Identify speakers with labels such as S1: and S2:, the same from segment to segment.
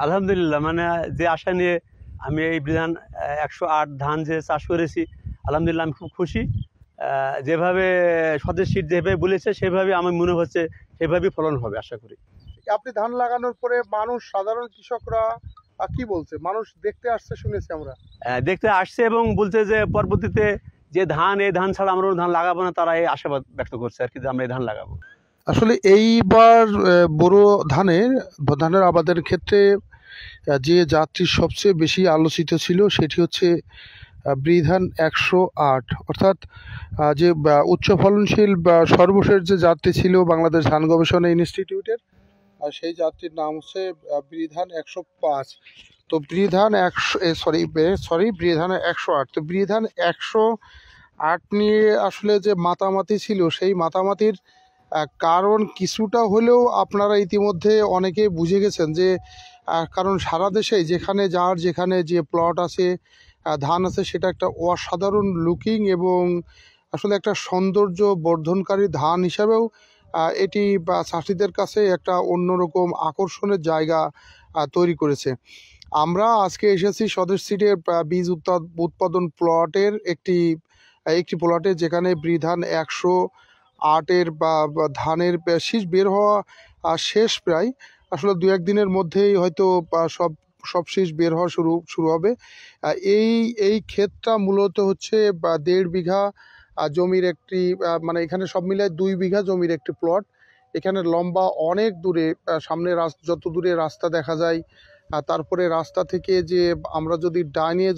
S1: আলহামদুলিল্লাহ, মানে যে আশা নিয়ে আমি এই বিধান 108 ধান যে চাষ করেছি, আলহামদুলিল্লাহ আমি খুব খুশি। যেভাবে স্বদেশ সিড যেভাবে বলেছে সেভাবে আমার মনে হচ্ছে সেভাবেই ফলন হবে আশা করি।
S2: আপনি ধান লাগানোর পরে মানুষ, সাধারণ কৃষকরা কি বলছে? মানুষ দেখতে আসছে শুনেছি আমরা।
S1: দেখতে আসছে এবং বলছে যে পরবর্তীতে যে ধান, এই ধান ছাড়া আমরা ধান লাগাবো না, তারা এই আশাবাদ ব্যক্ত করছে আর কি, যে আমরা এই ধান লাগাবো।
S2: আসলে এইবার বোরো ধানের আবাদের ক্ষেত্রে যে জাতটি সবচেয়ে বেশি আলোচিত ছিল সেটি হচ্ছে বৃধান 108, অর্থাৎ যে উচ্চ ফলনশীল বা সর্বশেষ যে জাতটি ছিল বাংলাদেশ ধান গবেষণা ইনস্টিটিউটের, আর সেই জাতটির নাম হচ্ছে বৃধান 105। তো বৃধান বৃধান 108। তো বৃধান 108 নিয়ে আসলে যে মাতামাতি ছিল, সেই মাতামাতির কারণ কিছুটা হলেও আপনারা ইতিমধ্যে অনেকেই বুঝে গেছেন যে কারণ সারা দেশে যেখানে যে প্লট আছে, ধান আছে, সেটা একটা অসাধারণ লুকিং এবং আসলে একটা সৌন্দর্য বর্ধনকারী ধান হিসাবেও এটি চাষিদের কাছে একটা অন্যরকম আকর্ষণের জায়গা তৈরি করেছে। আমরা আজকে এসেছি স্বদেশ সিডের বীজ উৎপাদন প্লটের একটি প্লটে, যেখানে বৃধান 108-এর বা ধানের শীষ বের হওয়া শেষ প্রায়। আসলে 2-1 দিনের মধ্যেই হয়তো সব শীষ বের হওয়া শুরু হবে। এই ক্ষেতটা মূলত হচ্ছে 1.5 বিঘা জমির একটি, মানে এখানে সব মিলায় 2 বিঘা জমির একটি প্লট। এখানে লম্বা অনেক দূরে, সামনে যত দূরে রাস্তা দেখা যায়, তারপরে রাস্তা থেকে যে আমরা যদি ডাইনে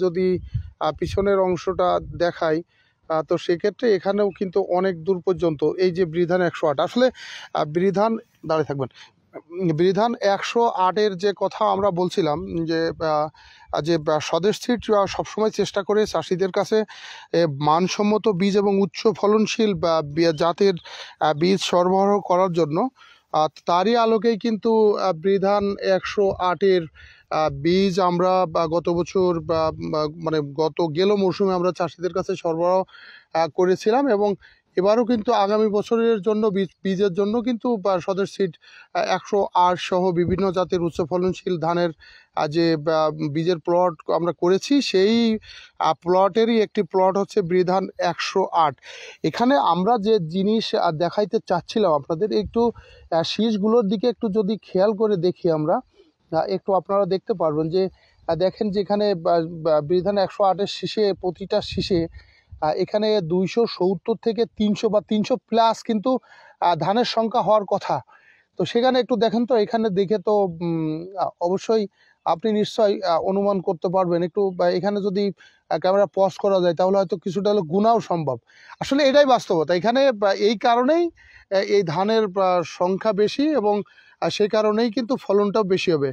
S2: পিছনের অংশটা দেখাই, তো সেক্ষেত্রে এখানেও কিন্তু অনেক দূর পর্যন্ত এই যে বৃধান 108। আসলে বৃধান 108-এর যে কথা আমরা বলছিলাম, যে স্বদেশ সিড সবসময় চেষ্টা করে চাষিদের কাছে মানসম্মত বীজ এবং উচ্চ ফলনশীল জাতের বীজ সরবরাহ করার জন্য। তারই আলোকেই কিন্তু বৃধান 108-এর বীজ আমরা গত বছর গেল মৌসুমে আমরা চাষিদের কাছে সরবরাহ করেছিলাম, এবং এবারও কিন্তু আগামী বছরের জন্য বীজের জন্য কিন্তু স্বদেশ সিড 108 সহ বিভিন্ন জাতের উচ্চ ফলনশীল ধানের যে বীজের প্লট আমরা করেছি, সেই প্লটেরই একটি প্লট হচ্ছে বৃধান 108। এখানে আমরা যে জিনিস দেখাইতে চাচ্ছিলাম আপনাদের, একটু শীষগুলোর দিকে একটু যদি খেয়াল করে দেখি আমরা, একটু আপনারা দেখতে পারবেন যে দেখেন যেখানে বৃধান 108-এর শীষে, প্রতিটা শীষে এখানে 270 থেকে 300 বা 300 প্লাস কিন্তু ধানের সংখ্যা হওয়ার কথা। তো সেখানে একটু দেখেন তো, এখানে দেখে তো অবশ্যই আপনি নিশ্চয়ই অনুমান করতে পারবেন। একটু এখানে যদি ক্যামেরা পজ করা যায় তাহলে হয়তো কিছুটা হলে গুণাও সম্ভব। আসলে এটাই বাস্তবতা এখানে। এই কারণেই এই ধানের সংখ্যা বেশি, এবং সেই কারণেই কিন্তু ফলনটাও বেশি হবে।